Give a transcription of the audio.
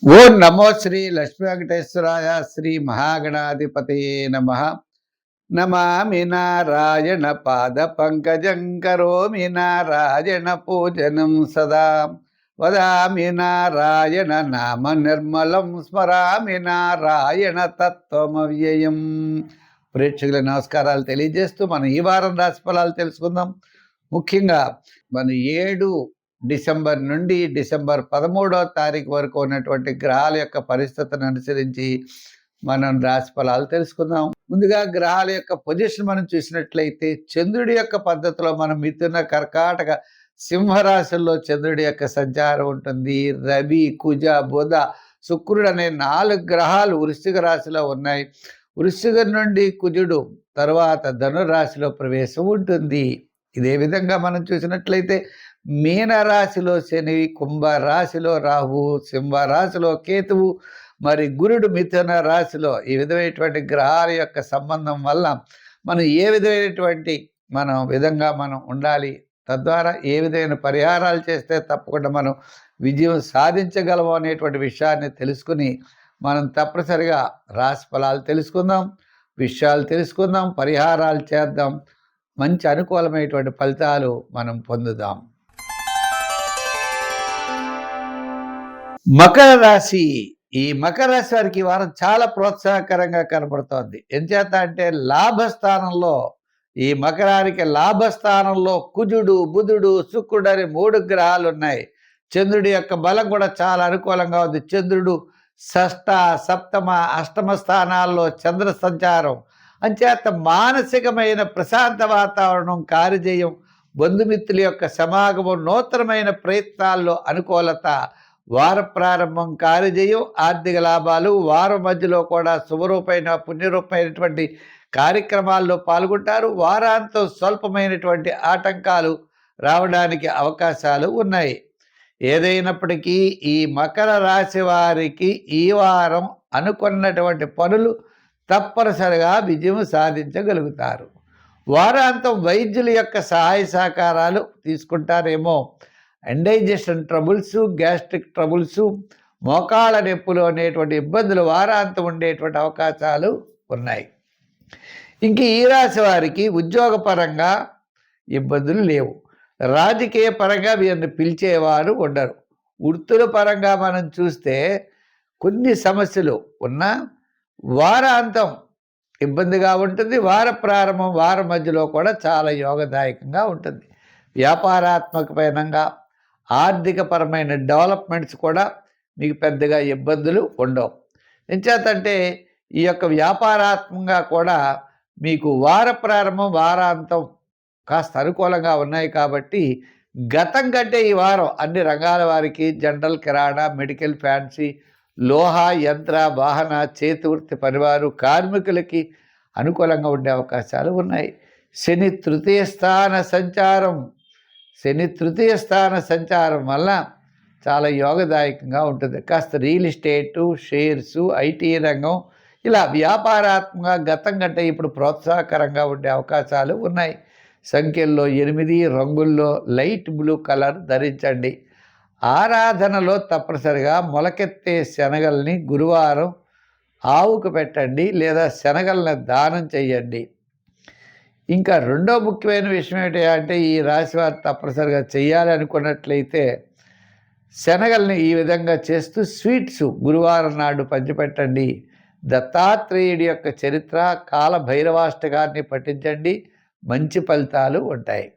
ఓం నమో శ్రీ లక్ష్మీ వెంకటేశ్వరాయ శ్రీ మహాగణాధిపతయే నమః. నమామి నారాయణ పాద పంకజం కరోమి నారాయణ పూజనం సదా. వదామి నారాయణ నామ నిర్మలం స్మరామి నారాయణ తత్వమవ్యయం. ప్రేక్షకుల నమస్కారాలు తెలియజేస్తూ మనం ఈ వారం రాశి ఫలాలు తెలుసుకుందాం. ముఖ్యంగా మన 7 డిసెంబర్ నుండి డిసెంబర్ 13వ తారీఖు వరకు ఉన్నటువంటి గ్రహాల యొక్క పరిస్థితిని అనుసరించి మనం రాశి ఫలాలు తెలుసుకుందాం. ముందుగా గ్రహాల యొక్క పొజిషన్ మనం చూసినట్లయితే చంద్రుడి యొక్క పద్ధతిలో మనం మిథున, కర్కాటక, సింహరాశుల్లో చంద్రుడి యొక్క సంచారం ఉంటుంది. రవి, కుజ, బుధ, శుక్రుడు అనే 4 గ్రహాలు వృశ్చిక రాశిలో ఉన్నాయి. వృశ్చికం నుండి కుజుడు తర్వాత ధనురాశిలో ప్రవేశం ఉంటుంది. ఇదే విధంగా మనం చూసినట్లయితే మీనరాశిలో శని, కుంభరాశిలో రాహు, సింహరాశిలో కేతువు, మరి గురుడు మిథున రాశిలో. ఈ విధమైనటువంటి గ్రహాల యొక్క సంబంధం వల్ల మనం ఏ విధమైనటువంటి విధంగా మనం ఉండాలి, తద్వారా ఏ విధమైన పరిహారాలు చేస్తే తప్పకుండా మనం విజయం సాధించగలము అనేటువంటి విషయాన్ని తెలుసుకుని మనం తప్పనిసరిగా రాశి ఫలాలు తెలుసుకుందాం, విషయాలు తెలుసుకుందాం, పరిహారాలు చేద్దాం, మంచి అనుకూలమైనటువంటి ఫలితాలు మనం పొందుదాం. మకర రాశి. ఈ మకర రాశి వారికి వారం చాలా ప్రోత్సాహకరంగా కనబడుతోంది. ఎంచేత అంటే లాభస్థానంలో, ఈ మకరానికి లాభస్థానంలో కుజుడు, బుధుడు, శుక్రుడు అని 3 గ్రహాలు ఉన్నాయి. చంద్రుడి యొక్క బలం కూడా చాలా అనుకూలంగా ఉంది. చంద్రుడు షష్ఠ, సప్తమ, అష్టమ స్థానాల్లో చంద్ర సంచారం. అంచేత మానసికమైన ప్రశాంత వాతావరణం, కార్యజయం, బంధుమిత్రుల యొక్క సమాగమం, నూతనమైన ప్రయత్నాల్లో అనుకూలత, వార ప్రారంభం, కార్యజయం, ఆర్థిక లాభాలు. వారం మధ్యలో కూడా శుభరూపమైన పుణ్యరూపమైనటువంటి కార్యక్రమాల్లో పాల్గొంటారు. వారాంతం స్వల్పమైనటువంటి ఆటంకాలు రావడానికి అవకాశాలు ఉన్నాయి. ఏదైనప్పటికీ ఈ మకర రాశి వారికి ఈ వారం అనుకున్నటువంటి పనులు తప్పనిసరిగా విజయం సాధించగలుగుతారు. వారాంతం వైద్యుల యొక్క సహాయ సహకారాలు తీసుకుంటారేమో. ఇండైజెషన్ ట్రబుల్స్, గ్యాస్ట్రిక్ ట్రబుల్స్, మోకాళ్ళ నొప్పులు అనేటువంటి ఇబ్బందులు వారాంతం ఉండేటువంటి అవకాశాలు ఉన్నాయి. ఇంక ఈ రాశి వారికి ఉద్యోగపరంగా ఇబ్బందులు లేవు. రాజకీయ పరంగా వీరిని పిలిచేవారు ఉండరు. వృత్తుల పరంగా మనం చూస్తే కొన్ని సమస్యలు ఉన్నా వారాంతం ఇబ్బందిగా ఉంటుంది. వార ప్రారంభం, వారం మధ్యలో కూడా చాలా యోగదాయకంగా ఉంటుంది. వ్యాపారాత్మకమైనంగా ఆర్థికపరమైన డెవలప్మెంట్స్ కూడా మీకు పెద్దగా ఇబ్బందులు ఉండవు. ఎంచేతంటే ఈ యొక్క వ్యాపారాత్మకంగా కూడా మీకు వార ప్రారంభం, వారాంతం కాస్త అనుకూలంగా ఉన్నాయి. కాబట్టి గతం కంటే ఈ వారం అన్ని రంగాల వారికి జనరల్, కిరాణా, మెడికల్, ఫ్యాన్సీ, లోహ, యంత్ర, వాహన, చేతివృత్తి పనివారు, కార్మికులకి అనుకూలంగా ఉండే అవకాశాలు ఉన్నాయి. శని తృతీయ స్థాన సంచారం వల్ల చాలా యోగదాయకంగా ఉంటుంది. కాస్త రియల్ ఎస్టేటు, షేర్సు, ఐటీ రంగం ఇలా వ్యాపారాత్మకంగా గతం కంటే ఇప్పుడు ప్రోత్సాహకరంగా ఉండే అవకాశాలు ఉన్నాయి. సంఖ్యల్లో 8, రంగుల్లో లైట్ బ్లూ కలర్ ధరించండి. ఆరాధనలో తప్పనిసరిగా మొలకెత్తే శనగల్ని గురువారం ఆవుకు పెట్టండి, లేదా శనగల్ని దానం చెయ్యండి. ఇంకా రెండో ముఖ్యమైన విషయం ఏంటి అంటే ఈ రాశివారు తప్పనిసరిగా చేయాలి అనుకున్నట్లయితే శనగల్ని ఈ విధంగా చేస్తూ స్వీట్స్ గురువారం నాడు పంచిపెట్టండి. దత్తాత్రేయుడి యొక్క చరిత్ర, కాల భైరవాష్టకాన్ని పఠించండి, మంచి ఫలితాలు ఉంటాయి.